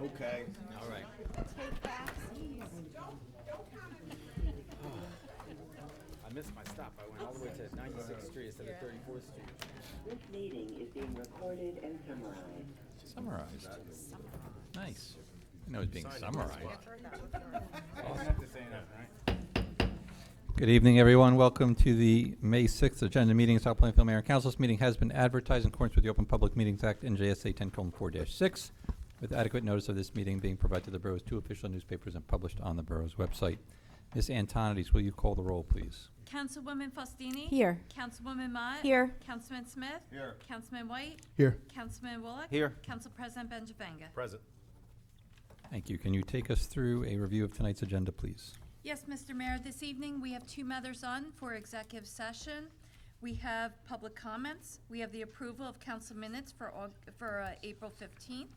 Okay. All right. Take back seats. I missed my stop. I went all the way to 96th Street instead of 34th Street. This meeting is being recorded and summarized. Summarized. Nice. I know it's being summarized. I'll have to say that, right? Good evening, everyone. Welcome to the May 6th agenda meeting of South Plainfield Mayor and Council. This meeting has been advertised in accordance with the Open Public Meetings Act, NJSA 10:4-6, with adequate notice of this meeting being provided to the borough's two official newspapers and published on the borough's website. Ms. Antonides, will you call the roll, please? Councilwoman Faustini? Here. Councilwoman Mott? Here. Councilman Smith? Here. Councilman White? Here. Councilman Bullock? Here. Council President Benjavanga? Present. Thank you. Can you take us through a review of tonight's agenda, please? Yes, Mr. Mayor, this evening we have two matters on for executive session. We have public comments. We have the approval of council minutes for April 15th.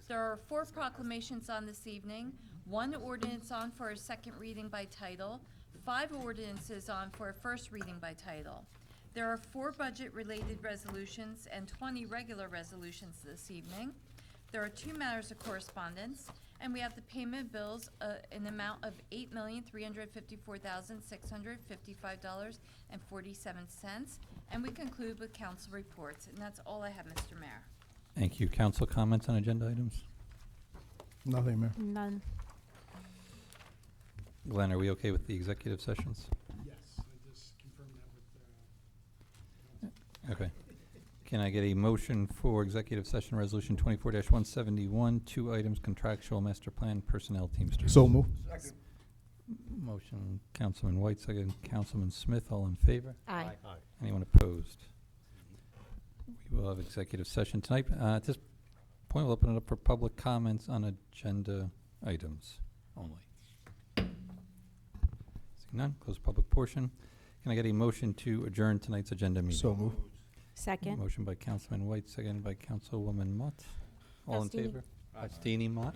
There are 4 proclamations on this evening, 1 ordinance on for a second reading by title, 5 ordinances on for a first reading by title. There are 4 budget-related resolutions and 20 regular resolutions this evening. There are 2 matters of correspondence, and we have the payment of bills in the amount of $8,354,655.47, and we conclude with council reports, and that's all I have, Mr. Mayor. Thank you. Council comments on agenda items? Nothing, Mayor. None. Glenn, are we okay with the executive sessions? Yes, I just confirmed that with Okay. Can I get a motion for executive session resolution 24-171, 2 items, contractual master plan, personnel teamsters? So move. Motion, Councilman White, second, Councilman Smith, all in favor? Aye. Anyone opposed? We will have executive session tonight. At this point, we'll open it up for public comments on agenda items only. Seeing none, close public portion. Can I get a motion to adjourn tonight's agenda meeting? So move. Second. Motion by Councilman White, second by Councilwoman Mott. All in Faustini. favor? Faustini, Mott.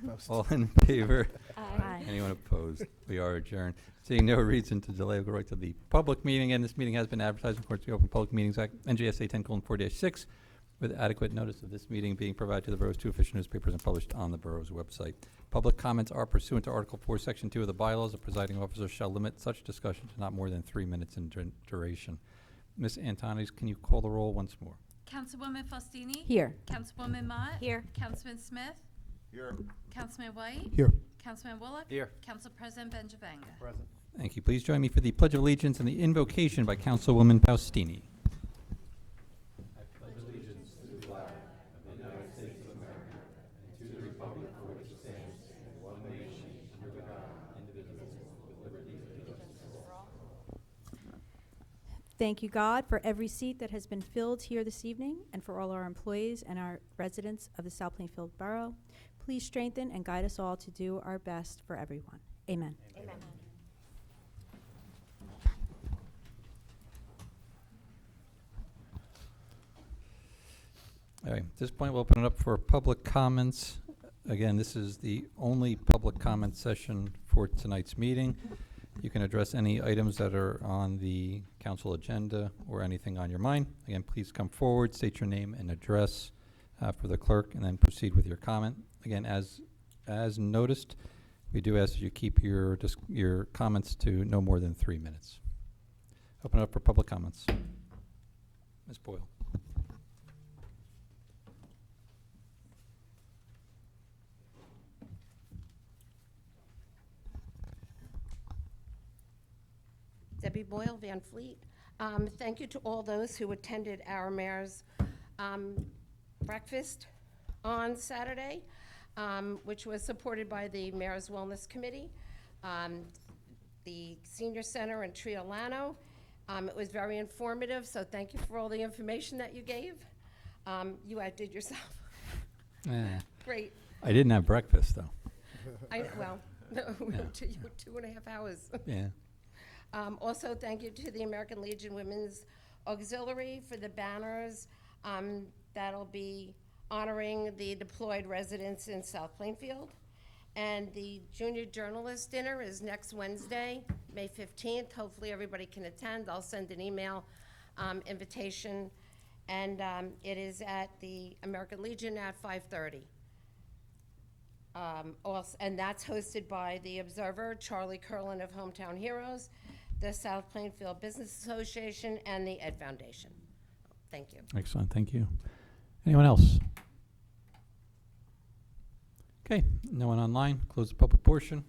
Faust. All in favor? Aye. Anyone opposed? We are adjourned. Seeing no reason to delay, we'll go right to the public meeting. And this meeting has been advertised in accordance with the Open Public Meetings Act, NJSA 10:4-6, with adequate notice of this meeting being provided to the borough's 2 official newspapers and published on the borough's website. Public comments are pursuant to Article 4, Section 2 of the bylaws. The presiding officer shall limit such discussion to not more than 3 minutes in duration. Ms. Antonides, can you call the roll once more? Councilwoman Faustini? Here. Councilwoman Mott? Here. Councilman Smith? Here. Councilman White? Here. Councilman Bullock? Here. Council President Benjavanga? Present. Thank you. Please join me for the Pledge of Allegiance and the invocation by Councilwoman Faustini. Thank you, God, for every seat that has been filled here this evening and for all our employees and our residents of the South Plainfield Borough. Please strengthen and guide us all to do our best for everyone. Amen. Amen. All right, at this point, we'll open it up for public comments. Again, this is the only public comment session for tonight's meeting. You can address any items that are on the council agenda or anything on your mind. Again, please come forward, state your name and address for the clerk, and then proceed with your comment. Again, as noticed, we do ask that you keep your comments to no more than 3 minutes. Open it up for public comments. Ms. Boyle. Debbie Boyle, Van Fleet. Thank you to all those who attended our mayor's breakfast on Saturday, which was supported by the Mayor's Wellness Committee, the Senior Center in Triolano. It was very informative, so thank you for all the information that you gave. You outdid yourself. Great. I didn't have breakfast, though. Well, no, Yeah. 2.5 hours. Yeah. Also, thank you to the American Legion Women's Auxiliary for the banners that'll be honoring the deployed residents in South Plainfield. And the Junior Journalist Dinner is next Wednesday, May 15th. Hopefully everybody can attend. I'll send an email invitation. And it is at the American Legion at 5:30. Also, and that's hosted by the Observer, Charlie Curlin of Hometown Heroes, the South Plainfield Business Association, and the Ed Foundation. Thank you. Excellent, thank you. Anyone else? Okay, no one online. Close the public portion.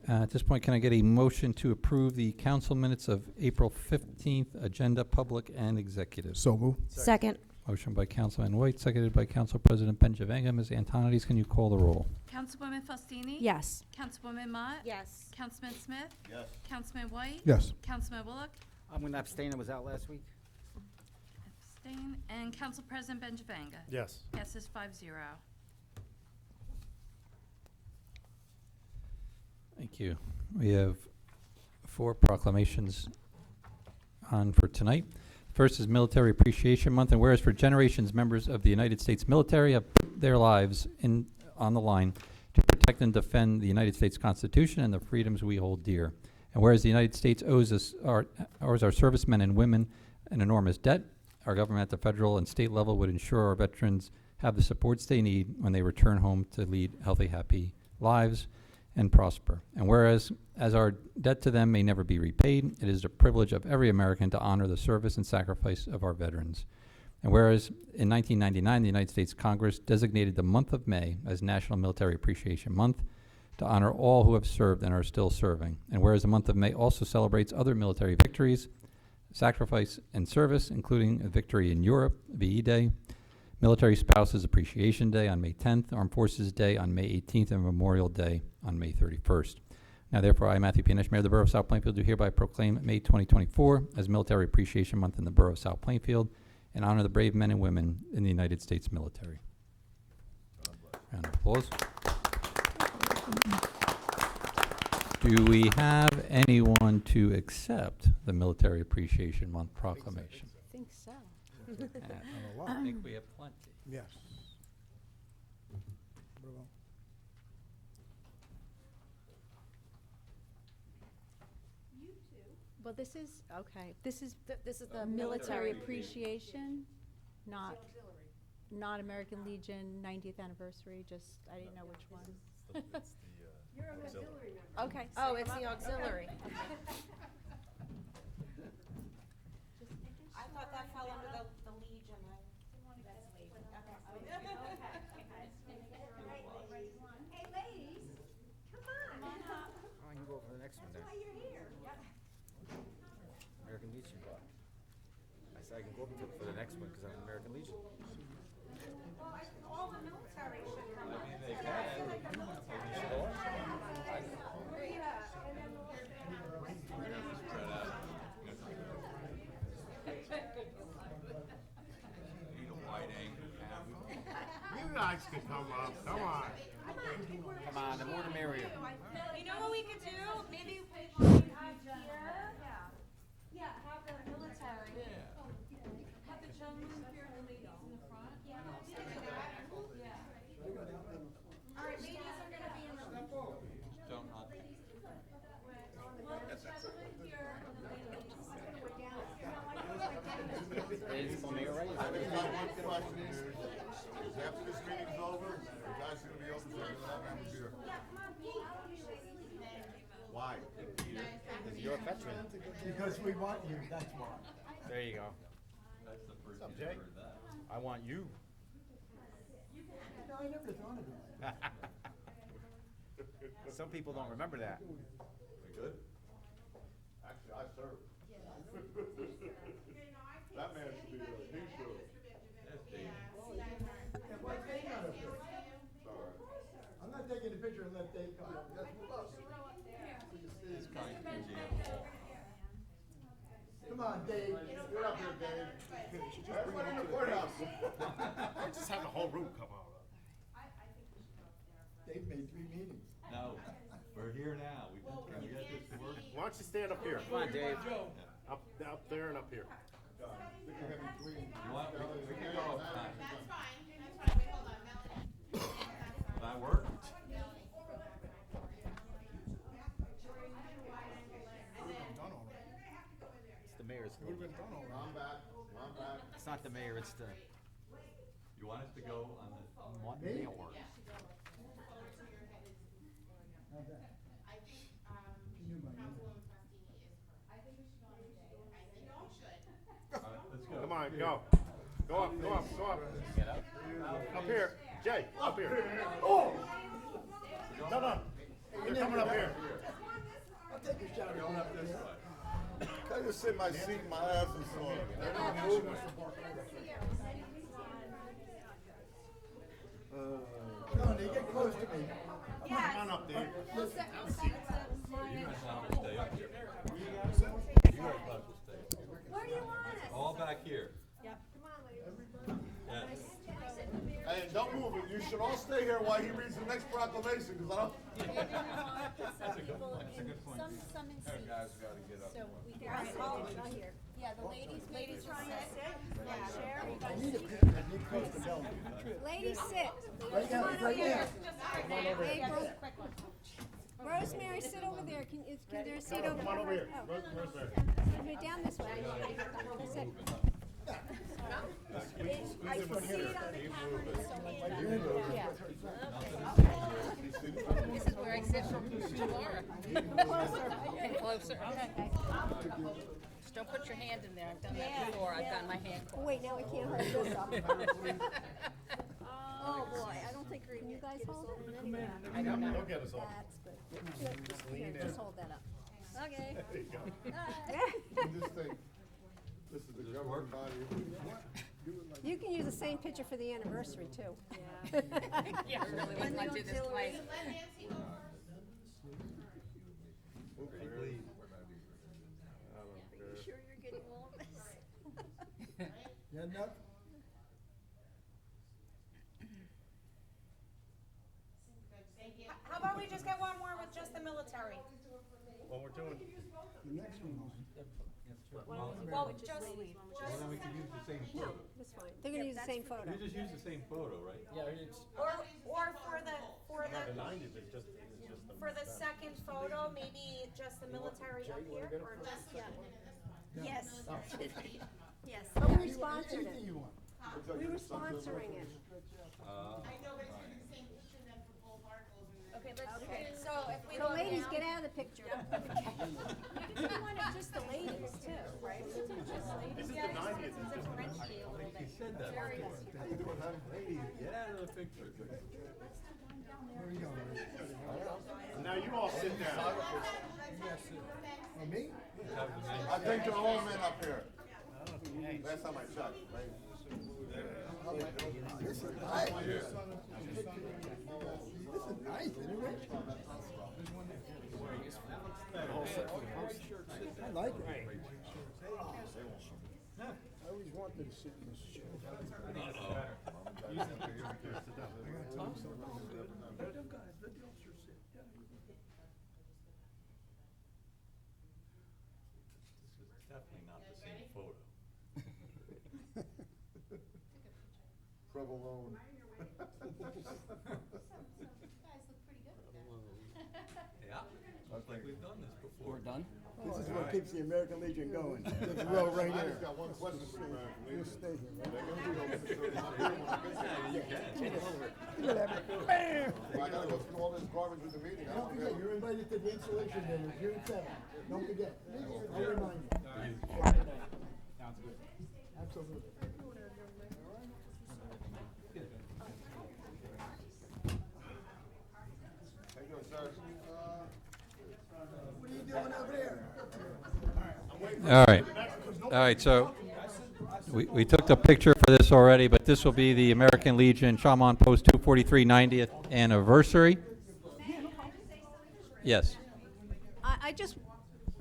At this point, can I get a motion to approve the council minutes of April 15th, agenda, public, and executive? So move. Second. Motion by Councilman White, seconded by Council President Benjavanga. Ms. Antonides, can you call the roll? Councilwoman Faustini? Yes. Councilwoman Mott? Yes. Councilman Smith? Yes. Councilman White? Yes. Councilman Bullock? I'm gonna abstain, I was out last week. Abstain. And Council President Benjavanga? Yes. Passes 5-0. Thank you. We have 4 proclamations on for tonight. First is Military Appreciation Month, and whereas for generations, members of the United States military have put their lives on the line to protect and defend the United States Constitution and the freedoms we hold dear. And whereas the United States owes our servicemen and women an enormous debt, our government at the federal and state level would ensure our veterans have the supports they need when they return home to lead healthy, happy lives and prosper. And whereas, as our debt to them may never be repaid, it is the privilege of every American to honor the service and sacrifice of our veterans. And whereas in 1999, the United States Congress designated the month of May as National Military Appreciation Month to honor all who have served and are still serving. And whereas the month of May also celebrates other military victories, sacrifice, and service, including a victory in Europe, VE Day, Military Spouses Appreciation Day on May 10th, Armed Forces Day on May 18th, and Memorial Day on May 31st. Now, therefore, I, Matthew Pianish, Mayor of the Borough of South Plainfield, do hereby proclaim May 2024 as Military Appreciation Month in the Borough of South Plainfield and honor the brave men and women in the United States military. Round of applause. Do we have anyone to accept the Military Appreciation Month proclamation? I think so. I think we have plenty. Yes. Bravo. Well, this is, okay, this is the military appreciation, not American Legion 90th anniversary, just, I didn't know which one. You're an auxiliary member. Okay. Oh, it's the auxiliary. I thought that fell under the Legion. Hey, ladies, come on. Oh, you go for the next one then. Why you're here. American Legion. I said I can go up for the next one because I'm American Legion. Well, all the military should come. You guys can come up, come on. Come on, the more the merrier. You know what we could do? Maybe we have here. Yeah, have the military. Have the gentlemen here and the ladies in the front. Yeah. All right, ladies are gonna be in the. Well, the gentlemen here and the ladies. Ladies come here, right? Is that what it is? One question is after this meeting's over, the guys are gonna be open, so I'm gonna have a beer. Yeah, come on, Pete. Why? Because you're a veteran. Because we want you, that's why. There you go. What's up, Jay? I want you. No, I never thought of it. Some people don't remember that. Good? Actually, I served. That man should be there, he should. Sorry. I'm not taking a picture and let Dave come up. That's us. Come on, Dave. Get up here, Dave. Everybody in the courthouse. I just have the whole room come out. Dave made 3 meetings. No, we're here now. We can we get this to work? Why don't you stand up here? Come on, Dave. Up there and up here. You want, we can go outside. That's fine, wait, hold on, Melanie. Will that work? It's the mayor's. I'm back. It's not the mayor, it's the. You want us to go on the, What? Me? Mayor. right, go. Go up, go up, go up. Up here. Jay, up here. Oh! No, no. They're coming up here. I'll take a shot. Going up this way. I just sit in my seat and my ass is sore. They're not moving. No, they get close to me. Come on up, Dave. Where do you want us? All back here. Hey, don't move it. You should all stay here while he reads the next proclamation, because I don't. That's a good point. That's a good point. Some in seats. Guys gotta get up. So we can all here. Yeah, the ladies trying to sit. Yeah, Cher. I need a picture. I need close to Bellevue. Ladies sit. Right now, right now. April. Rosemary, sit over there. Can there a seat over there? Come on over here. Oh. Rosemary. Move down this way. That's it. I can see it on the camera. Yeah. This is where I sit from tomorrow. Closer. Okay. Just don't put your hand in there. I've done that before. I've gotten my hand Oh, wait, now I can't hold this up. Oh, boy, I don't think, can you guys hold it? I don't know. Don't get us all. That's good. Here, just hold that up. Okay. There you go. This thing, this is the governing body. You can use the same picture for the anniversary, too. Yeah, I really would like to do this place. Are you sure you're getting all of this? You had enough? How about we just get one more with just the military? What we're doing. The next one. Well, just. Well, then we can use the same photo. That's fine. They're gonna use the same photo. You just use the same photo, right? Or for the, The 90s is just the. for the second photo, maybe just the military up here, or just, yeah. Yes. Yes. But we sponsored it. Anything you want. We were sponsoring it. Okay, so if we. The ladies, get out of the picture. You can want it just the ladies too, right? This is the 90s. It's just He said that before. How you doing, honey? Ladies, get out of the picture. Where are you going? Now you all sit down. Oh, me? I think they're all men up here. Last time I checked, right? This is nice. This is nice, isn't it, Rich? I like it. I always wanted to sit in this chair. Definitely not the same photo. Provolone. Yeah, looks like we've done this before. We're done? This is what keeps the American Legion going. This row right I here. just got one question for you, man. You stay here, right? Yeah, you can. Whatever. Bam! I gotta go through all this garbage with the meeting. Don't forget, you're invited to the installation dinner, June 7th. Don't forget. I'll remind you. Sounds good. Absolutely. Thank you, sir. What are you doing over there? All right, so we took the picture for this already, but this will be the American Legion Chaumont Post 243 90th anniversary. Yes. I just,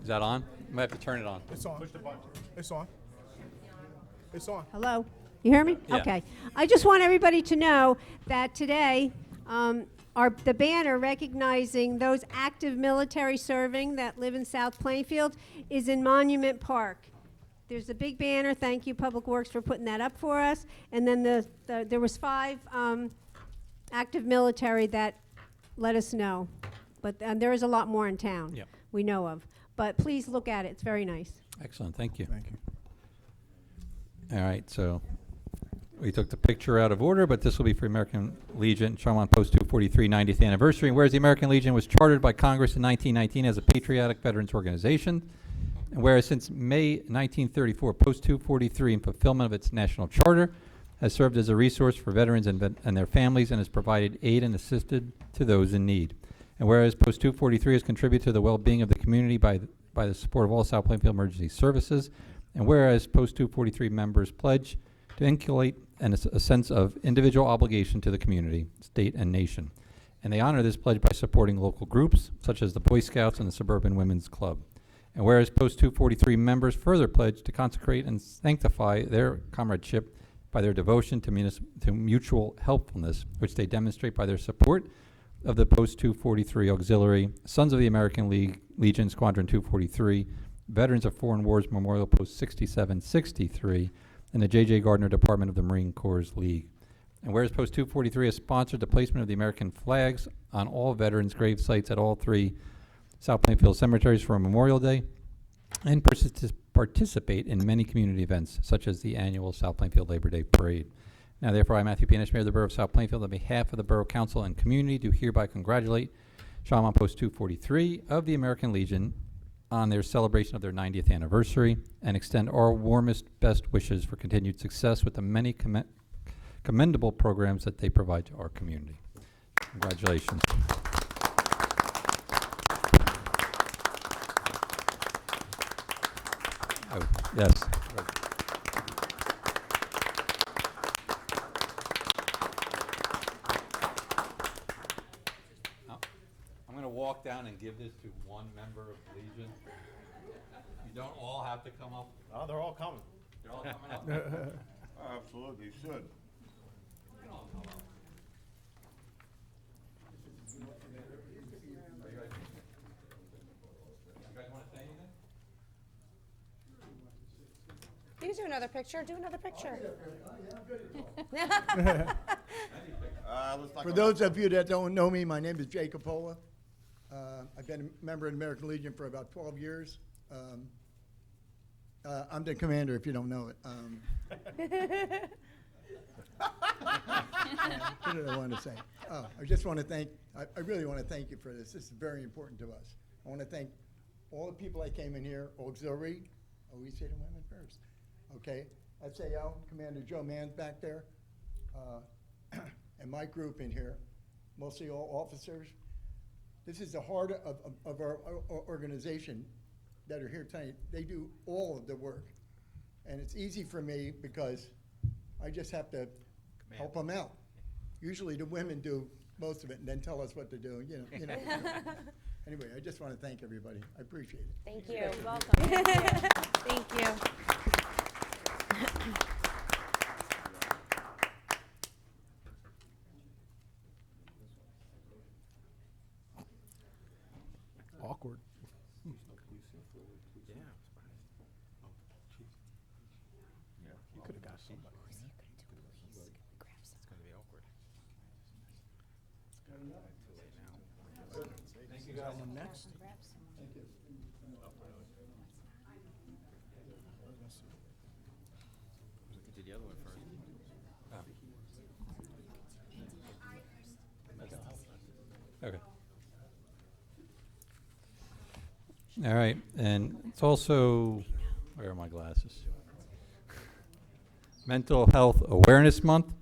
Is that on? You might have to turn it on. It's on. It's on. It's on. hello? You hear me? Yeah. Okay. I just want everybody to know that today, the banner recognizing those active military serving that live in South Plainfield is in Monument Park. There's a big banner. Thank you, Public Works, for putting that up for us. And then there was 5 active military that let us know. But there is a lot more in town. Yep. We know of. But please look at it. It's very nice. Excellent, thank you. Thank you. All right, so we took the picture out of order, but this will be for American Legion, Chaumont Post 243 90th anniversary. And whereas the American Legion was chartered by Congress in 1919 as a patriotic veterans organization, And whereas since May 1934, Post 243, in fulfillment of its national charter, has served as a resource for veterans and their families and has provided aid and assisted to those in need. And whereas Post 243 has contributed to the well-being of the community by the support of all South Plainfield Emergency Services, and whereas Post 243 members pledge to inculcate a sense of individual obligation to the community, state, and nation. And they honor this pledge by supporting local groups, such as the Boy Scouts and the Suburban Women's Club. And whereas Post 243 members further pledge to consecrate and sanctify their comradeship by their devotion to mutual helpfulness, which they demonstrate by their support of the Post 243 Auxiliary, Sons of the American Legion, Squadron 243, Veterans of Foreign Wars Memorial Post 6763, and the J.J. Gardner Department of the Marine Corps League. And whereas Post 243 has sponsored the placement of the American flags on all veterans' grave sites at all 3 South Plainfield cemeteries for Memorial Day, and participate in many community events, such as the annual South Plainfield Labor Day Parade. Now, therefore, I, Matthew Pianish, Mayor of the Borough of South Plainfield, on behalf of the Borough Council and community, do hereby congratulate Shaman Post 243 of the American Legion on their celebration of their 90th anniversary, and extend our warmest, best wishes for continued success with the many commendable programs that they provide to our community. Congratulations. Oh, yes. I'm going to walk down and give this to one member of Legion. You don't all have to come up. Oh, they're all coming. They're all coming up. Absolutely, you should. You all come up. You guys want to say anything? You can do another picture. Do another picture. For those of you that don't know me, my name is Jay Coppola. I've been a member of the American Legion for about 12 years. I'm the commander, if you don't know it. What did I want to say? Oh, I just want to thank, I really want to thank you for this. This is very important to us. I want to thank all the people that came in here, auxiliary, we say the women first, okay? SAL, Commander Joe Mann's back there, and my group in here, mostly all officers. This is the heart of our organization that are here tonight. They do all of the work. And it's easy for me because I just have to help them out. Usually the women do most of it and then tell us what to do, you know. Anyway, I just want to thank everybody. I appreciate it. Thank you. You're welcome. Thank you. Awkward. You could have got somebody. It's gonna be awkward. Thank you guys. Someone next? You did the other one first. Okay. All right, and it's also, where are my glasses? Mental Health Awareness Month.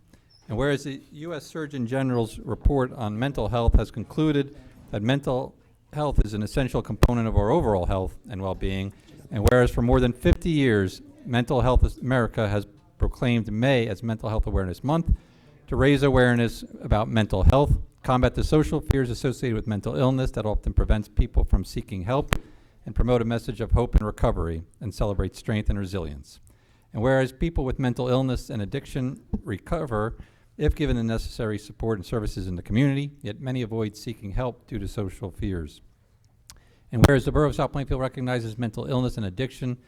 And whereas the U.S. Surgeon General's report on mental health has concluded that mental health is an essential component of our overall health and well-being, and whereas for more than 50 years, Mental Health America has proclaimed May as Mental Health Awareness Month to raise awareness about mental health, combat the social fears associated with mental illness that often prevents people from seeking help, and promote a message of hope and recovery, and celebrate strength and resilience. And whereas people with mental illness and addiction recover if given the necessary support and services in the community, yet many avoid seeking help due to social fears. And whereas the Borough of South Plainfield recognizes mental illness and addiction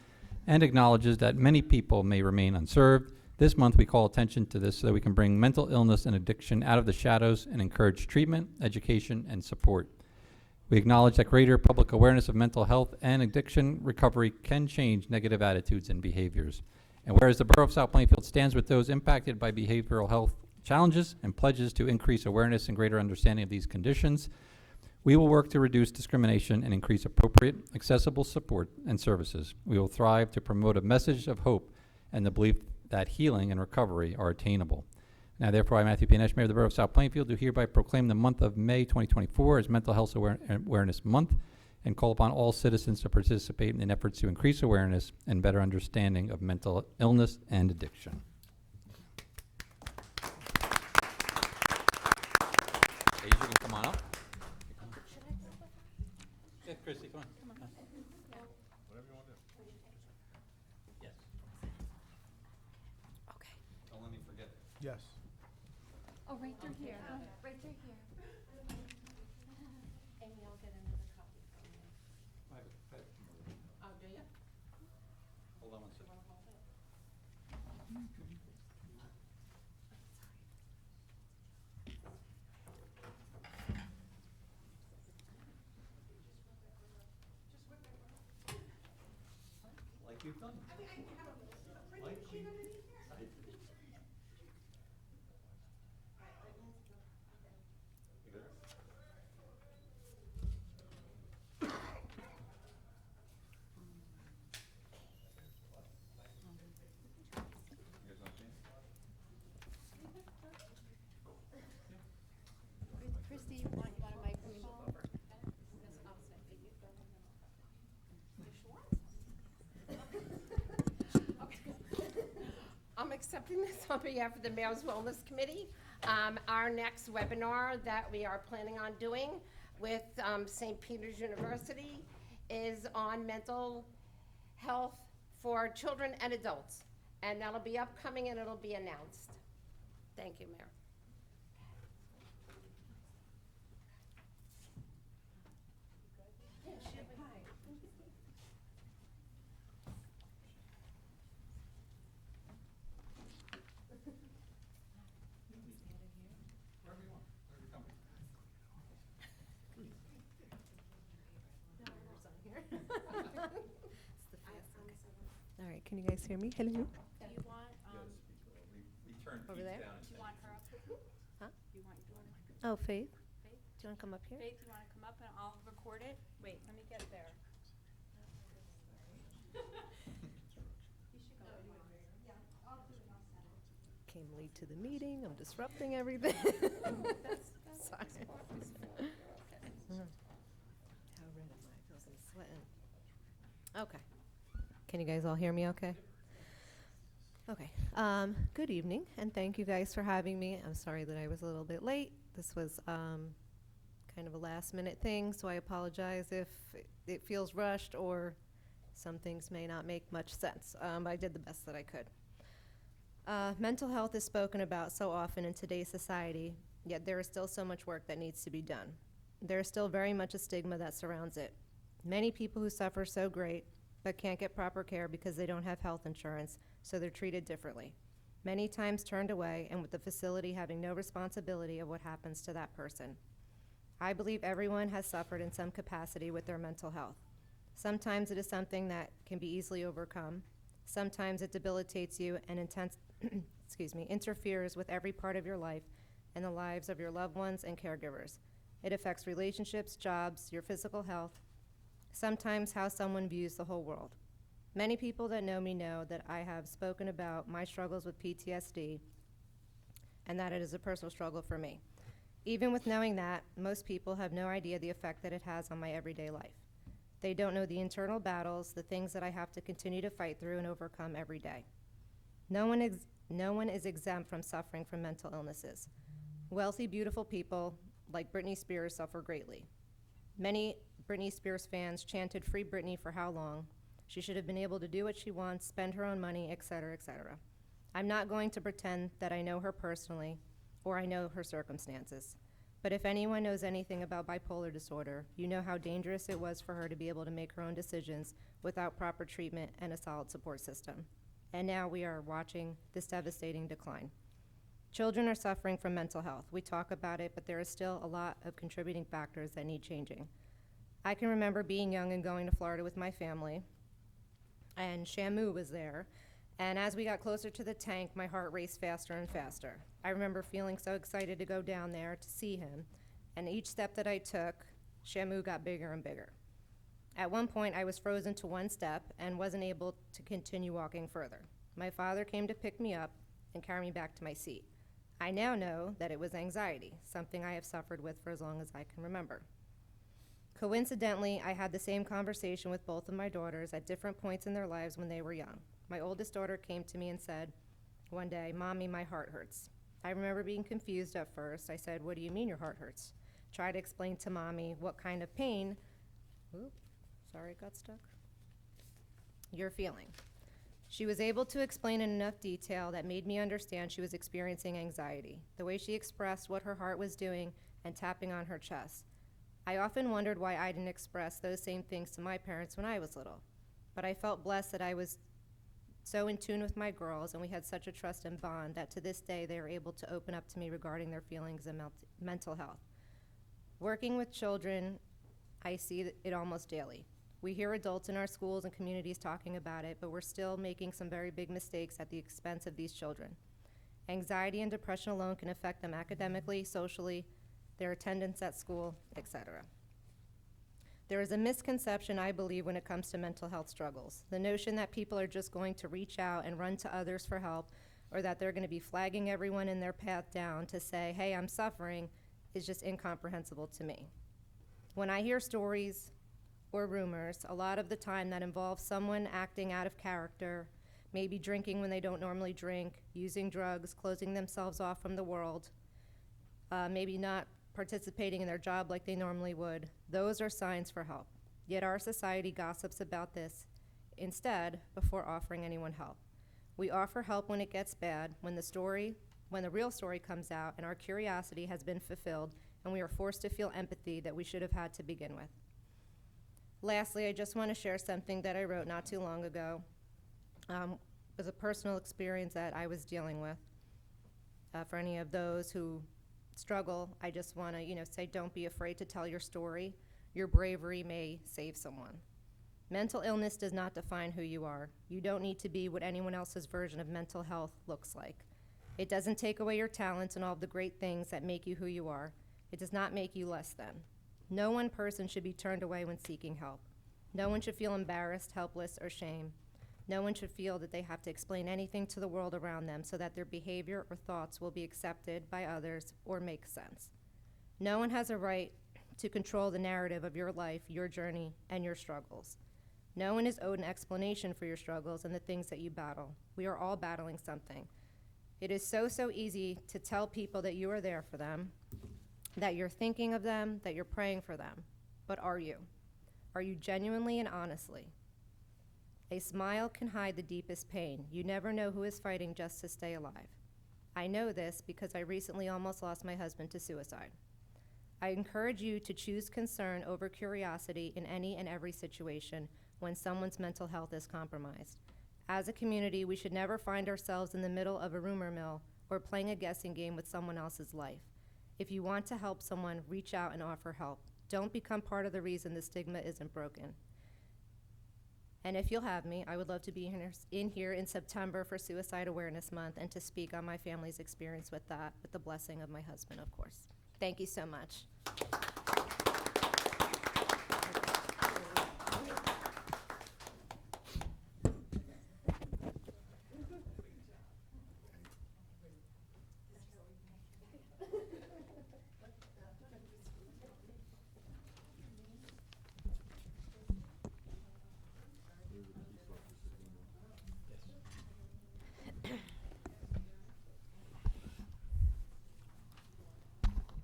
and acknowledges that many people may remain unserved, this month we call attention to this so that we can bring mental illness and addiction out of the shadows and encourage treatment, education, and support. We acknowledge that greater public awareness of mental health and addiction recovery can change negative attitudes and behaviors. And whereas the Borough of South Plainfield stands with those impacted by behavioral health challenges and pledges to increase awareness and greater understanding of these conditions, We will work to reduce discrimination and increase appropriate, accessible support and services. We will thrive to promote a message of hope and the belief that healing and recovery are attainable. Now, therefore, I, Matthew P. Nash, Mayor of the Borough of South Plainfield, do hereby proclaim the month of May 2024 as Mental Health Awareness Month and call upon all citizens to participate in efforts to increase awareness and better understanding of mental illness and addiction. Hey, you can come on up. Yeah, Chrissy, come on. Whatever you want to do. Yes. Okay. Don't let me forget. Yes. Oh, right through here. Right through here. Amy, I'll get another copy from you. Oh, do you? Hold on one second. Like you've done. Like you. Christy, you want a microphone? I'm accepting this on behalf of the Mayor's Wellness Committee. Our next webinar that we are planning on doing with St. Peter's University is on mental health for children and adults. And that'll be upcoming and it'll be announced. Thank you, Mayor. All right, can you guys hear me? Hello? Do you want, Over there? do you want her up with you? Huh? Do you want Oh, Faith? Faith? Do you want to come up here? Faith, you want to come up and I'll record it? Wait, let me get there. Came late to the meeting. I'm disrupting everything. Sorry. How red am I? I feel like I'm sweating. Okay. Can you guys all hear me okay? Okay. Good evening, and thank you guys for having me. I'm sorry that I was a little bit late. This was kind of a last-minute thing, so I apologize if it feels rushed or some things may not make much sense. I did the best that I could. Mental health is spoken about so often in today's society, yet there is still so much work that needs to be done. There is still very much a stigma that surrounds it. Many people who suffer so great but can't get proper care because they don't have health insurance, so they're treated differently. Many times turned away, and with the facility having no responsibility of what happens to that person. I believe everyone has suffered in some capacity with their mental health. Sometimes it is something that can be easily overcome. Sometimes it debilitates you and interferes with every part of your life and the lives of your loved ones and caregivers. It affects relationships, jobs, your physical health, sometimes how someone views the whole world. Many people that know me know that I have spoken about my struggles with PTSD and that it is a personal struggle for me. Even with knowing that, most people have no idea the effect that it has on my everyday life. They don't know the internal battles, the things that I have to continue to fight through and overcome every day. No one is exempt from suffering from mental illnesses. Wealthy, beautiful people like Britney Spears suffer greatly. Many Britney Spears fans chanted "Free Britney" for how long? She should have been able to do what she wants, spend her own money, etc., etc. I'm not going to pretend that I know her personally or I know her circumstances. But if anyone knows anything about bipolar disorder, you know how dangerous it was for her to be able to make her own decisions without proper treatment and a solid support system. And now we are watching this devastating decline. Children are suffering from mental health. We talk about it, but there is still a lot of contributing factors that need changing. I can remember being young and going to Florida with my family, and Shamu was there. And as we got closer to the tank, my heart raced faster and faster. I remember feeling so excited to go down there to see him. And each step that I took, Shamu got bigger and bigger. At one point, I was frozen to one step and wasn't able to continue walking further. My father came to pick me up and carry me back to my seat. I now know that it was anxiety, something I have suffered with for as long as I can remember. Coincidentally, I had the same conversation with both of my daughters at different points in their lives when they were young. My oldest daughter came to me and said one day, "Mommy, my heart hurts." I remember being confused at first. I said, "What do you mean your heart hurts?" Try to explain to Mommy what kind of pain, sorry it got stuck, you're feeling. She was able to explain in enough detail that made me understand she was experiencing anxiety, the way she expressed what her heart was doing and tapping on her chest. I often wondered why I didn't express those same things to my parents when I was little, but I felt blessed that I was so in tune with my girls and we had such a trust and bond that to this day they are able to open up to me regarding their feelings and mental health. Working with children, I see it almost daily. We hear adults in our schools and communities talking about it, but we're still making some very big mistakes at the expense of these children. Anxiety and depression alone can affect them academically, socially, their attendance at school, etc. There is a misconception, I believe, when it comes to mental health struggles. The notion that people are just going to reach out and run to others for help, or that they're going to be flagging everyone in their path down to say, "Hey, I'm suffering," is just incomprehensible to me. When I hear stories or rumors, a lot of the time that involves someone acting out of character, maybe drinking when they don't normally drink, using drugs, closing themselves off from the world, maybe not participating in their job like they normally would, those are signs for help. Yet our society gossips about this instead before offering anyone help. We offer help when it gets bad, when the real story comes out and our curiosity has been fulfilled and we are forced to feel empathy that we should have had to begin with. Lastly, I just want to share something that I wrote not too long ago. It was a personal experience that I was dealing with. For any of those who struggle, I just want to, say, don't be afraid to tell your story. Your bravery may save someone. Mental illness does not define who you are. You don't need to be what anyone else's version of mental health looks like. It doesn't take away your talents and all of the great things that make you who you are. It does not make you less than. No one person should be turned away when seeking help. No one should feel embarrassed, helpless, or shame. No one should feel that they have to explain anything to the world around them so that their behavior or thoughts will be accepted by others or make sense. No one has a right to control the narrative of your life, your journey, and your struggles. No one is owed an explanation for your struggles and the things that you battle. We are all battling something. It is so easy to tell people that you are there for them, that you're thinking of them, that you're praying for them. But are you? Are you genuinely and honestly? A smile can hide the deepest pain. You never know who is fighting just to stay alive. I know this because I recently almost lost my husband to suicide. I encourage you to choose concern over curiosity in any and every situation when someone's mental health is compromised. As a community, we should never find ourselves in the middle of a rumor mill or playing a guessing game with someone else's life. If you want to help someone, reach out and offer help. Don't become part of the reason the stigma isn't broken. And if you'll have me, I would love to be in here in September for Suicide Awareness Month and to speak on my family's experience with that, with the blessing of my husband, of course. Thank you so much.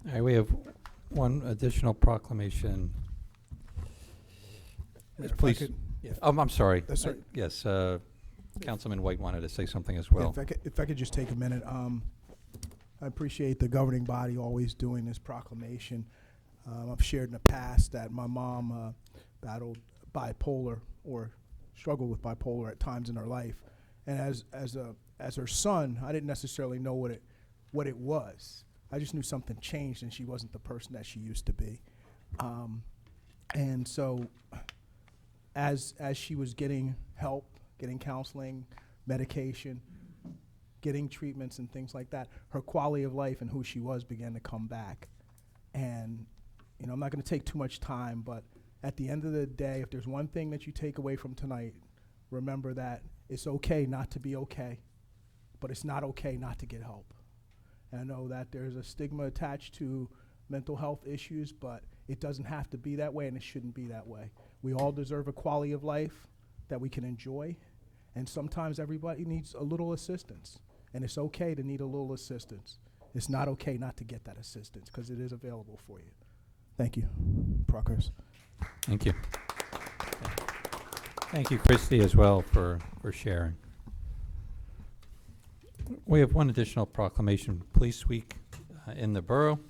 All right, we have one additional proclamation. Mayor, if I Please. could- yeah. I'm sorry. That's all right. Yes, Councilman White wanted to say something as well. If I could just take a minute, I appreciate the governing body always doing this proclamation. I've shared in the past that my mom battled bipolar or struggled with bipolar at times in her life, and as her son, I didn't necessarily know what it was. I just knew something changed, and she wasn't the person that she used to be. And so, as she was getting help, getting counseling, medication, getting treatments and things like that, her quality of life and who she was began to come back. And I'm not going to take too much time, but at the end of the day, if there's one thing that you take away from tonight, remember that it's okay not to be okay, but it's not okay not to get help. And I know that there's a stigma attached to mental health issues, but it doesn't have to be that way, and it shouldn't be that way. We all deserve a quality of life that we can enjoy, and sometimes everybody needs a little assistance, and it's okay to need a little assistance. It's not okay not to get that assistance, because it is available for you. Thank you. Progress. Thank you. Thank you, Christy, as well, for sharing. We have one additional proclamation, Police Week in the borough.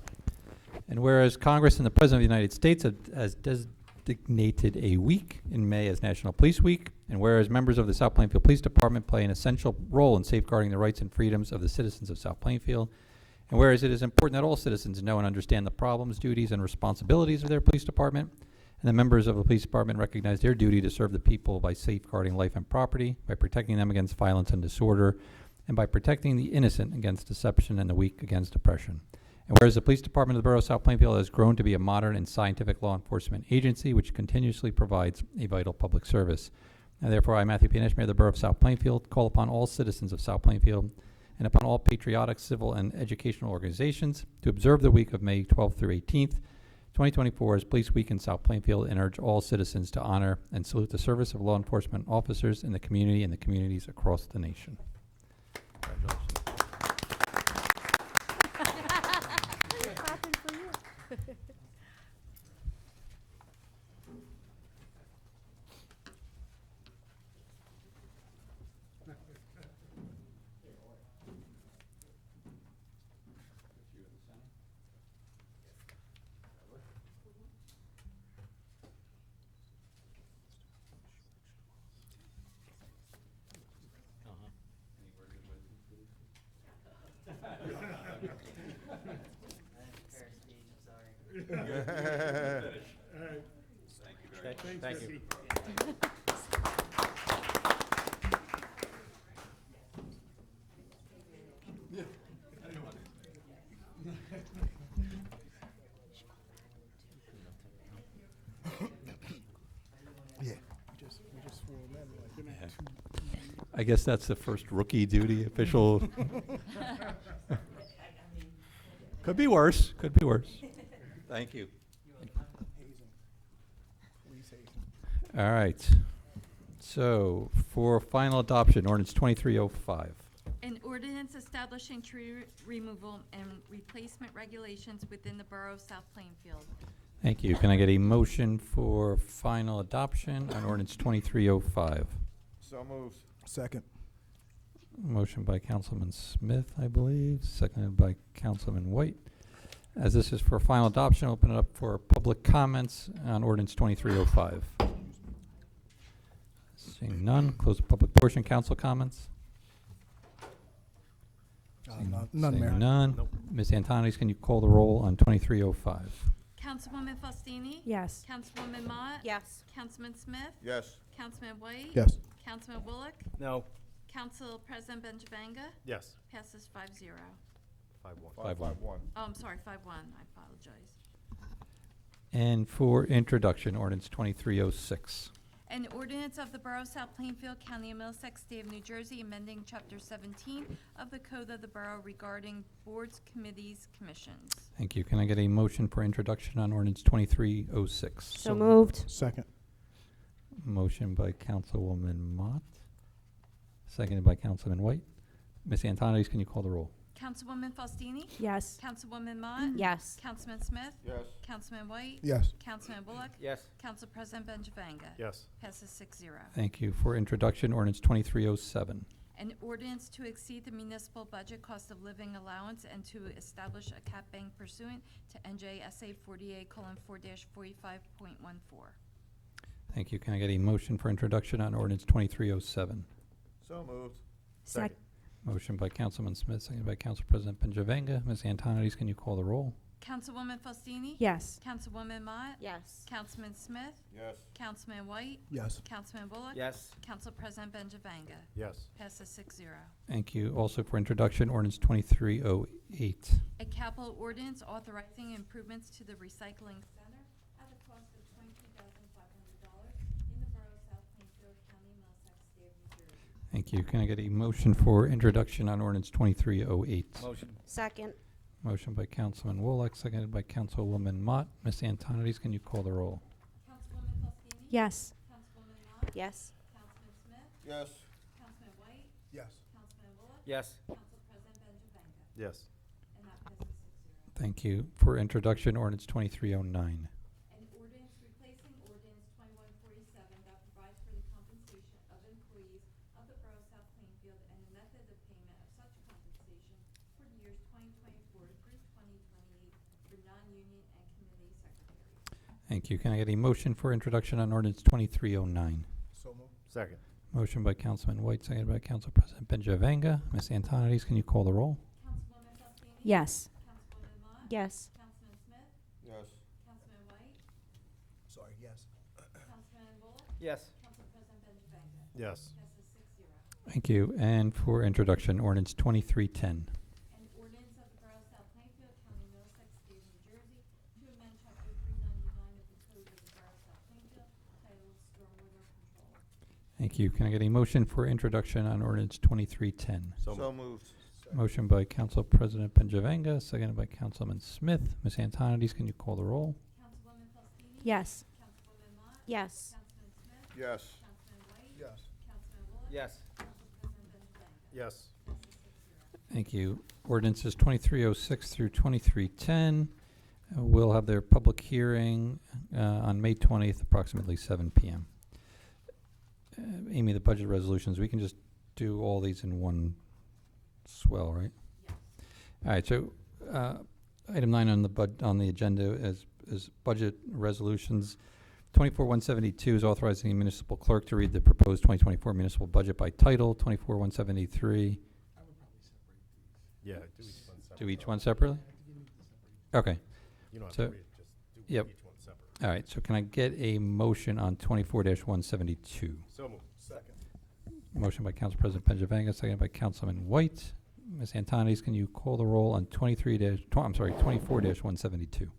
And whereas Congress and the President of the United States has designated a week in May as National Police Week, and whereas members of the South Plainfield Police Department play an essential role in safeguarding the rights and freedoms of the citizens of South Plainfield, and whereas it is important that all citizens know and understand the problems, duties, and responsibilities of their police department, and the members of the police department recognize their duty to serve the people by safeguarding life and property, by protecting them against violence and disorder, and by protecting the innocent against deception and the weak against oppression. And whereas the Police Department of the Borough of South Plainfield has grown to be a modern and scientific law enforcement agency which continuously provides a vital public service. And therefore, I, Matthew P. Nash, Mayor of the Borough of South Plainfield, call upon all citizens of South Plainfield and upon all patriotic, civil, and educational organizations to observe the week of May 12th through 18th, 2024 as Police Week in South Plainfield, and urge all citizens to honor and salute the service of law enforcement officers in the community and the communities across the nation. Congratulations. Thank you. Yeah. We just swore them in, like, I guess that's the first rookie duty official. Could be worse. Could be worse. Thank you. All right. So for final adoption, ordinance 2305. An ordinance establishing tree removal and replacement regulations within the Borough of South Plainfield. Thank you. Can I get a motion for final adoption on ordinance 2305? So moved. Second. Motion by Councilman Smith, I believe, seconded by Councilman White. As this is for final adoption, open it up for public comments on ordinance 2305. Seeing none, close the public portion. Council comments? None, Seeing Mayor. none. Ms. Antonides, can you call the roll on 2305? Councilwoman Faustini? Yes. Councilwoman Mott? Yes. Councilman Smith? Yes. Councilman White? Yes. Councilman Bullock? No. Council President Benjavanga? Yes. Passes 5-0. 5-1. 5-1. Oh, I'm sorry, 5-1. I apologize. And for introduction, ordinance 2306. An ordinance of the Borough of South Plainfield, County of Middlesex, State of New Jersey, amending Chapter 17 of the Code of the Borough regarding boards, committees, commissions. Thank you. Can I get a motion for introduction on ordinance 2306? So moved. Second. Motion by Councilwoman Mott, seconded by Councilman White. Ms. Antonides, can you call the roll? Councilwoman Faustini? Yes. Councilwoman Mott? Yes. Councilman Smith? Yes. Councilman White? Yes. Councilman Bullock? Yes. Council President Benjavanga? Yes. Passes 6-0. Thank you. For introduction, ordinance 2307. An ordinance to exceed the municipal budget cost of living allowance and to establish a cap bank pursuant to NJSA 48:4-45.14. Thank you. Can I get a motion for introduction on ordinance 2307? So moved. Second. Motion by Councilman Smith, seconded by Council President Benjavanga. Ms. Antonides, can you call the roll? Councilwoman Faustini? Yes. Councilwoman Mott? Yes. Councilman Smith? Yes. Councilman White? Yes. Councilman Bullock? Yes. Council President Benjavanga? Yes. Passes 6-0. Thank you. Also for introduction, ordinance 2308. A capital ordinance authorizing improvements to the recycling center at a cost of $22,500 in the borough of South Plainfield, County of Middlesex, State of New Jersey. Thank you. Can I get a motion for introduction on ordinance 2308? Motion. Second. Motion by Councilman Wolak, seconded by Councilwoman Mott. Ms. Antonides, can you call the roll? Councilwoman Faustini? Yes. Councilwoman Mott? Yes. Councilman Smith? Yes. Councilman White? Yes. Councilman Bullock? Yes. Council President Benjavanga? Yes. And that passes 6-0. Thank you. For introduction, ordinance 2309. An ordinance replacing ordinance 2147 that provides for the compensation of employees of the Borough of South Plainfield and the method of payment of such compensation for the years 2024 through 2028 for non-union and committee secretaries. Thank you. Can I get a motion for introduction on ordinance 2309? So moved. Second. Motion by Councilman White, seconded by Council President Benjavanga. Ms. Antonides, can you call the roll? Councilwoman Faustini? Yes. Councilwoman Mott? Yes. Councilman Smith? Yes. Councilman White? Sorry, yes. Councilman Bullock? Yes. Council President Benjavanga? Yes. Passes 6-0. Thank you. And for introduction, ordinance 2310. An ordinance of the Borough of South Plainfield, County of Middlesex, State of New Jersey, to amend Chapter 399 of the Code of the Borough of South Plainfield titled Stormwater Control. Thank you. Can I get a motion for introduction on ordinance 2310? So moved. Motion by Council President Benjavanga, seconded by Councilman Smith. Ms. Antonides, can you call the roll? Councilwoman Faustini? Yes. Councilwoman Mott? Yes. Councilman Smith? Yes. Councilman White? Yes. Councilman Bullock? Yes. Council President Benjavanga? Yes. Passes 6-0. Thank you. Ordinances 2306 through 2310 will have their public hearing on May 20th, approximately 7 p.m. Amy, the budget resolutions, we can just do all these in one swell, right? Yes. All right, so item 9 on the agenda is budget resolutions. 24-172 is authorizing the municipal clerk to read the proposed 2024 municipal budget by title. 24-173, Yeah, do each one separate. do each one separately? Okay. You don't have So- to read it, just do Yep. each one separate. All right, so can I get a motion on 24-172? So moved. Second. Motion by Council President Benjavanga, seconded by Councilman White. Ms. Antonides, can you call the roll on 24-172?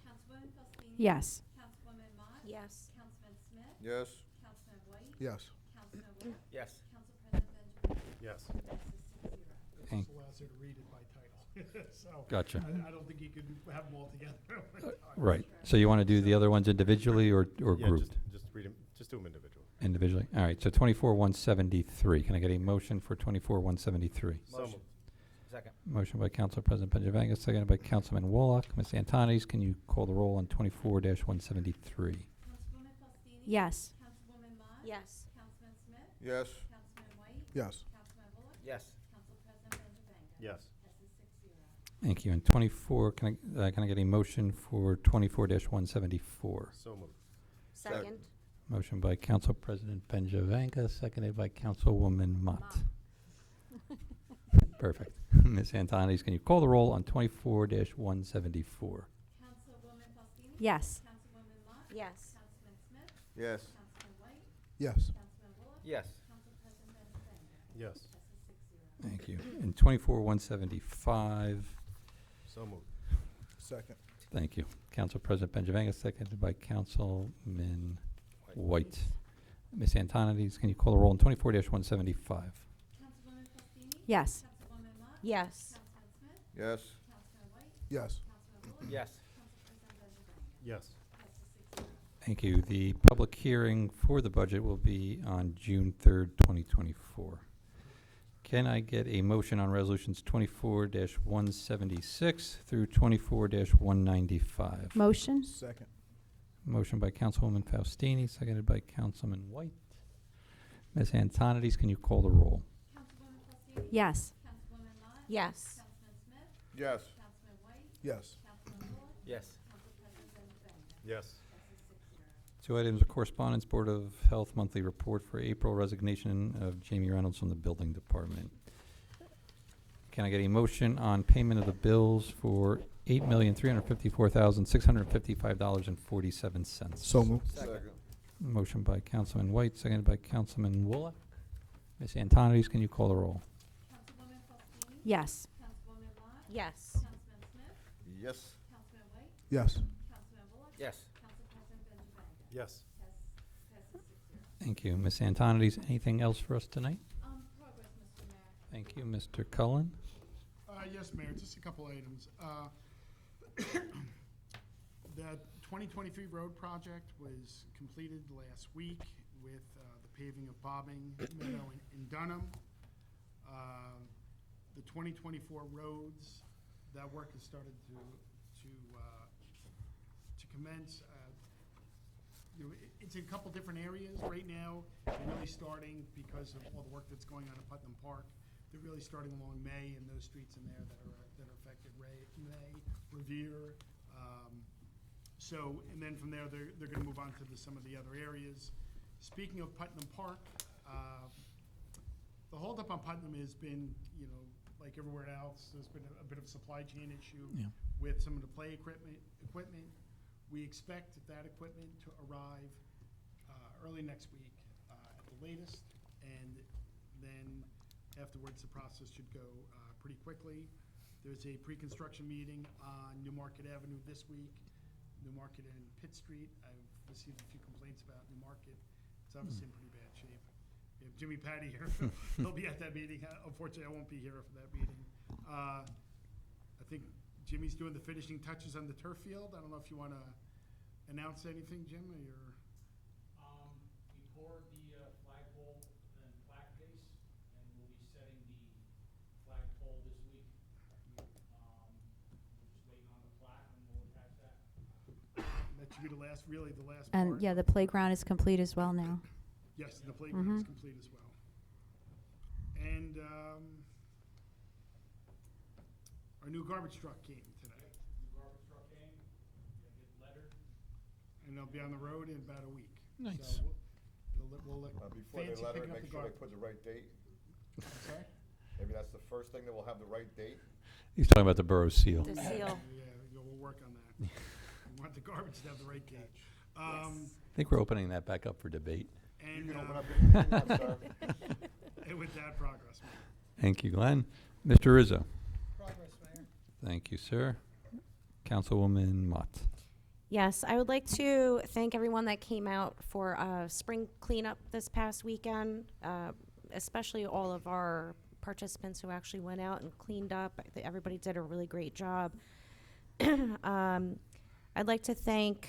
Councilwoman Faustini? Yes. Councilwoman Mott? Yes. Councilman Smith? Yes. Councilman White? Yes. Councilman Bullock? Yes. Council President Benjavanga? Yes. Passes 6-0. Thank- allows her to read it by title. So. Gotcha. I don't think you could have them all together. Right, so you want to do the other ones individually or Yeah, grouped? just read them, just do them individually. Individually? All right, so 24-173. Can I get a motion for 24-173? So Motion. moved. Second. Motion by Council President Benjavanga, seconded by Councilman Wolak. Ms. Antonides, can you call the roll on 24-173? Councilwoman Faustini? Yes. Councilwoman Mott? Yes. Councilman Smith? Yes. Councilman White? Yes. Councilman Bullock? Yes. Council President Benjavanga? Yes. Passes 6-0. Thank you. And 24, can I get a motion for 24-174? So moved. Second. Motion by Council President Benjavanga, seconded by Councilwoman Mott. Perfect. Ms. Antonides, can you call the roll on 24-174? Councilwoman Faustini? Yes. Councilwoman Mott? Yes. Councilman Smith? Yes. Councilman White? Yes. Councilman Bullock? Yes. Council President Benjavanga? Yes. Passes 6-0. Thank you. And 24-175, So moved. Second. thank you. Council President Benjavanga, seconded by Councilman White. Ms. Antonides, can you call the roll on 24-175? Councilwoman Faustini? Yes. Councilwoman Mott? Yes. Councilman Smith? Yes. Councilman White? Yes. Councilman Bullock? Yes. Council President Benjavanga? Yes. Passes 6-0. Thank you. The public hearing for the budget will be on June 3rd, 2024. Can I get a motion on resolutions 24-176 through 24-195? Motion? Second. Motion by Councilwoman Faustini, seconded by Councilman White. Ms. Antonides, can you call the roll? Councilwoman Faustini? Yes. Councilwoman Mott? Yes. Councilman Smith? Yes. Councilman White? Yes. Councilman Bullock? Yes. Council President Benjavanga? Yes. Passes 6-0. 2 items of correspondence, Board of Health monthly report for April, resignation of Jamie Reynolds from the Building Department. Can I get a motion on payment of the bills for $8,354,655.47. So moved. Second. Motion by Councilman White, seconded by Councilman Woolley. Ms. Antonides, can you call the roll? Yes. Yes. Yes. Yes. Yes. Yes. Thank you. Ms. Antonides, anything else for us tonight? Thank you. Mr. Cullen? Yes, Mayor, just a couple items. The 2023 road project was completed last week with the paving of Bobbing, Meadow, and Dunham. The 2024 roads, that work has started to commence. It's in a couple different areas right now. They're really starting because of all the work that's going on at Putnam Park. They're really starting along May and those streets in there that are affected. May, Revere. And then from there, they're going to move on to some of the other areas. Speaking of Putnam Park, the holdup on Putnam has been, like everywhere else, there's been a bit of a supply chain issue with some of the play equipment. We expect that equipment to arrive early next week at the latest, and then afterwards the process should go pretty quickly. There's a pre-construction meeting on New Market Avenue this week, New Market and Pitt Street. I've received a few complaints about New Market. It's obviously in pretty bad shape. We have Jimmy Patty here. He'll be at that meeting. Unfortunately, I won't be here for that meeting. I think Jimmy's doing the finishing touches on the turf field. I don't know if you want to announce anything, Jim, or your... We poured the flagpole and plaque base, and we'll be setting the flagpole this week. We're just waiting on the plaque, and we'll attach that. That should be the last And part. yeah, the playground is complete as well now. Yes, the playground is complete as well. And our new garbage truck came today. The garbage truck came, get lettered. And they'll be on the road in about a week. Nice. So we'll let Before they Fancy let her, picking up make the sure they garbage. put the right date. I'm sorry? Maybe that's the first thing that we'll have the right date. He's talking about the borough seal. The seal. Yeah, we'll work on that. We want the garbage to have the right date. I think we're opening that back up for debate. And, You can open up anything you want, sir. and with that progress, Mayor. Thank you, Glenn. Mr. Rizzo? Progress, Mayor. Thank you, sir. Councilwoman Mott? Yes, I would like to thank everyone that came out for spring cleanup this past weekend, especially all of our participants who actually went out and cleaned up. Everybody did a really great job. I'd like to thank,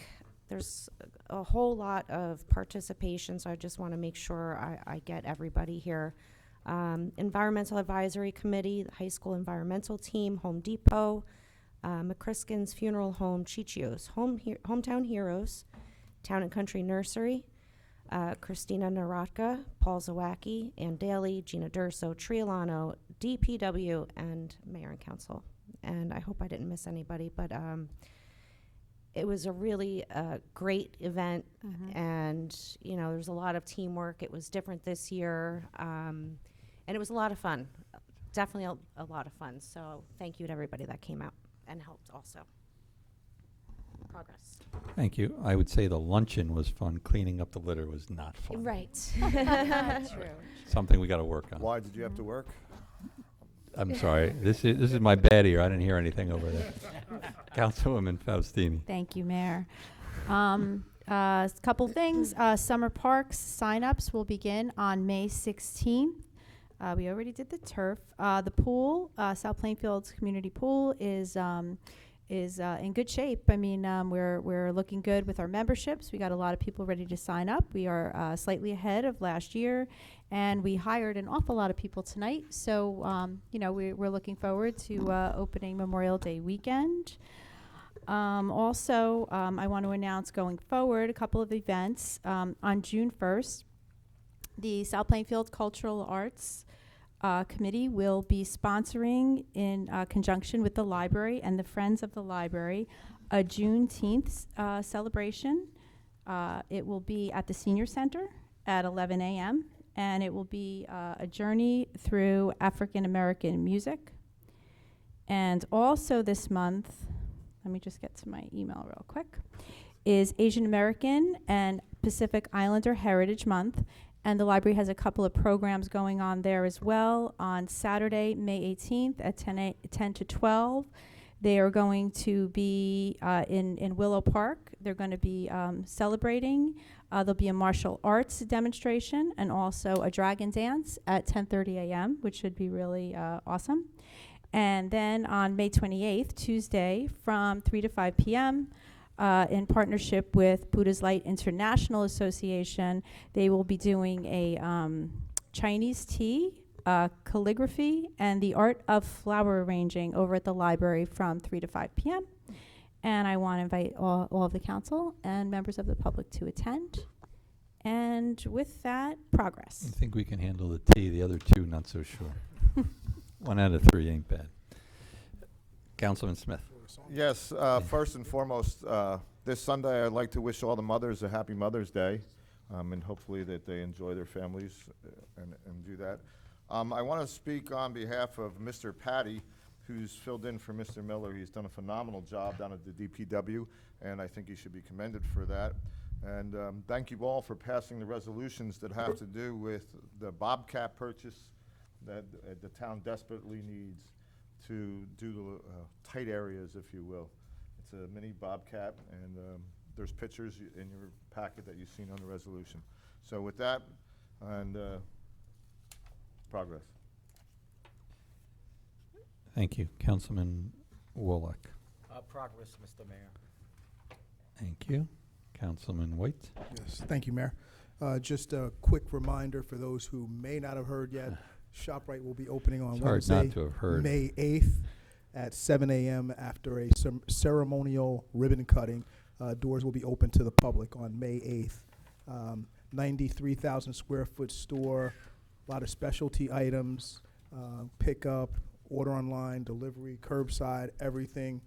there's a whole lot of participation, so I just want to make sure I get everybody here. Environmental Advisory Committee, the High School Environmental Team, Home Depot, McCriskin's Funeral Home, Chichio's, Hometown Heroes, Town and Country Nursery, Christina Narodka, Paul Zawacki, Ann Daly, Gina Durso, Triolano, DPW, and Mayor and Council. And I hope I didn't miss anybody, but it was a really great event, and there's a lot of teamwork. It was different this year, and it was a lot of fun. Definitely a lot of fun. So thank you to everybody that came out and helped also. Progress. Thank you. I would say the luncheon was fun. Cleaning up the litter was not fun. Right. True. Something we got to work on. Why did you have to work? I'm sorry. This is my bad ear. I didn't hear anything over there. Councilwoman Faustini. Thank you, Mayor. A couple things. Summer Parks signups will begin on May 16th. We already did the turf. The pool, South Plainfield's community pool, is in good shape. I mean, we're looking good with our memberships. We got a lot of people ready to sign up. We are slightly ahead of last year, and we hired an awful lot of people tonight. So, we're looking forward to opening Memorial Day weekend. Also, I want to announce going forward a couple of events. On June 1st, the South Plainfield Cultural Arts Committee will be sponsoring, in conjunction with the library and the Friends of the Library, a Juneteenth celebration. It will be at the Senior Center at 11 a.m., and it will be a journey through African American music. And also this month, let me just get to my email real quick, is Asian American and Pacific Islander Heritage Month. And the library has a couple of programs going on there as well. On Saturday, May 18th at 10 to 12, they are going to be in Willow Park. They're going to be celebrating. There'll be a martial arts demonstration and also a dragon dance at 10:30 a.m., which should be really awesome. And then on May 28th, Tuesday, from 3 to 5 p.m., in partnership with Buddha's Light International Association, they will be doing a Chinese tea, calligraphy, and the art of flower arranging over at the library from 3 to 5 p.m. And I want to invite all of the council and members of the public to attend. And with that, progress. I think we can handle the tea, the other two, not so sure. 1 out of 3 ain't bad. Councilman Smith. Yes, first and foremost, this Sunday I'd like to wish all the mothers a happy Mother's Day, and hopefully that they enjoy their families and do that. I want to speak on behalf of Mr. Patty, who's filled in for Mr. Miller. He's done a phenomenal job down at the DPW, and I think he should be commended for that. And thank you all for passing the resolutions that have to do with the Bobcat purchase that the town desperately needs to do the tight areas, if you will. It's a mini Bobcat, and there's pictures in your packet that you've seen on the resolution. So with that, and progress. Thank you. Councilman Wallach. Progress, Mr. Mayor. Thank you. Councilman White. Yes, thank you, Mayor. Just a quick reminder for those who may not have heard yet, ShopRite will be opening on It's hard Wednesday, not to have heard. May 8th at 7 a.m. after a ceremonial ribbon cutting. Doors will be open to the public on May 8th. 93,000 square foot store, a lot of specialty items, pickup, order online, delivery, curbside, everything,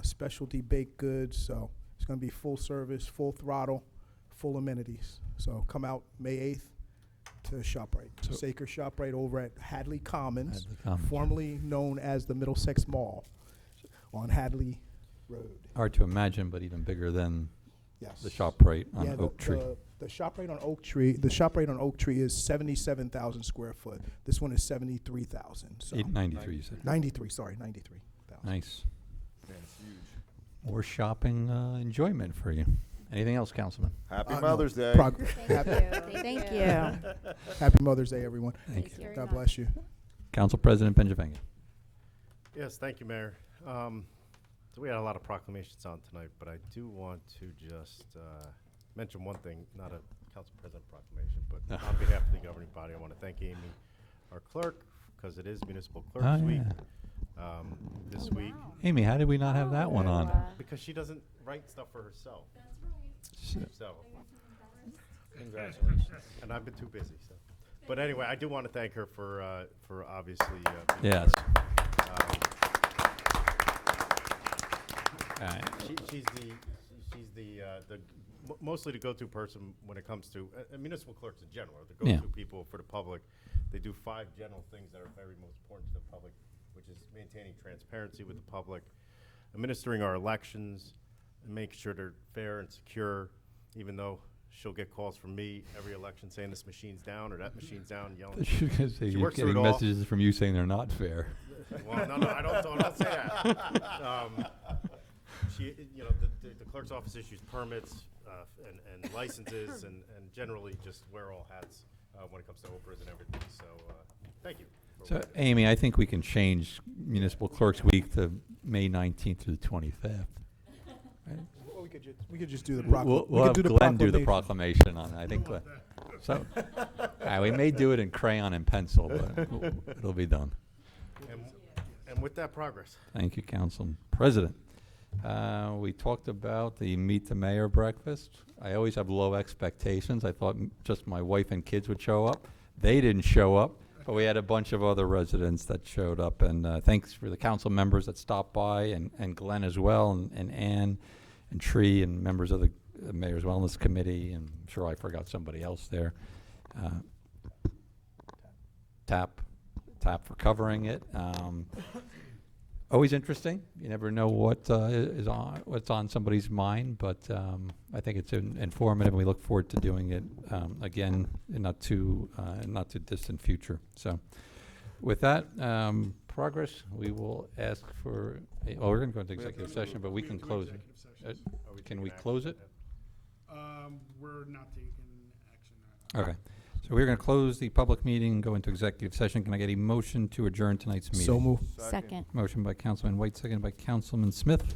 specialty baked goods. So it's going to be full service, full throttle, full amenities. So come out May 8th to ShopRite. So Saker ShopRite over at Hadley Commons, Hadley Commons. formerly known as the Middlesex Mall on Hadley Road. Hard to imagine, but even bigger than Yes. the ShopRite on Yeah, Oak Tree. The ShopRite on Oak Tree, the ShopRite on Oak Tree is 77,000 square foot. This one is 73,000. So 893, you said. 93, sorry, 93,000. Nice. Yeah, it's huge. More shopping enjoyment for you. Anything else, Councilman? Happy No, Mother's Day. Thank you. Happy Mother's Day, everyone. Thank you. God bless you. Council President Benjavanga. Yes, thank you, Mayor. So we had a lot of proclamations on tonight, but I do want to just mention one thing, not a council president proclamation, but on behalf of the governing body, I want to thank Amy, our clerk, because it is Municipal Clerks Week this week. Amy, how did we not have that one on? Because she doesn't write stuff for herself. So, Congratulations. and I've been too busy. So, but anyway, I do want to thank her for obviously. Being Yes. She's mostly the go-to person when it comes to municipal clerks in general, are the go-to people for the public. They do 5 general things that are very most important to the public, which is maintaining transparency with the public, administering our elections, and making sure they're fair and secure, even though she'll get calls from me every election saying this machine's down or that machine's down, yelling. She you're works through getting it all. messages from you saying they're not fair. Well, no, I don't say that. She, the clerk's office issues permits and licenses and generally just wear all hats when it comes to Oprahs and everything. So, thank you. So, Amy, I think we can change Municipal Clerks Week to May 19th through the 25th. Right? Well, we could just do the We'll have Glenn do the proclamation on it. I think. So, we may do it in crayon and pencil, but it'll be done. And with that, progress. Thank you, Council President. We talked about the Meet the Mayor breakfast. I always have low expectations. I thought just my wife and kids would show up. They didn't show up, but we had a bunch of other residents that showed up. And thanks for the council members that stopped by, and Glenn as well, and Ann, and Tree, and members of the Mayor's Wellness Committee. And I'm sure I forgot somebody else there. TAP for covering it. Always interesting. You never know what what's on somebody's mind, but I think it's informative. We look forward to doing it again in not too distant future. So, with that progress, we will ask for. We're going to go into executive session, but we can close it. Can we close it? We're not taking action. Okay. So we're going to close the public meeting and go into executive session. Can I get a motion to adjourn tonight's meeting? So move. Second. Motion by Councilman White, second by Councilman Smith.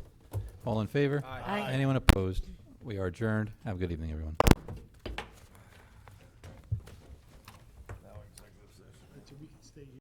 All in favor? Aye. Anyone opposed? We are adjourned. Have a good evening, everyone.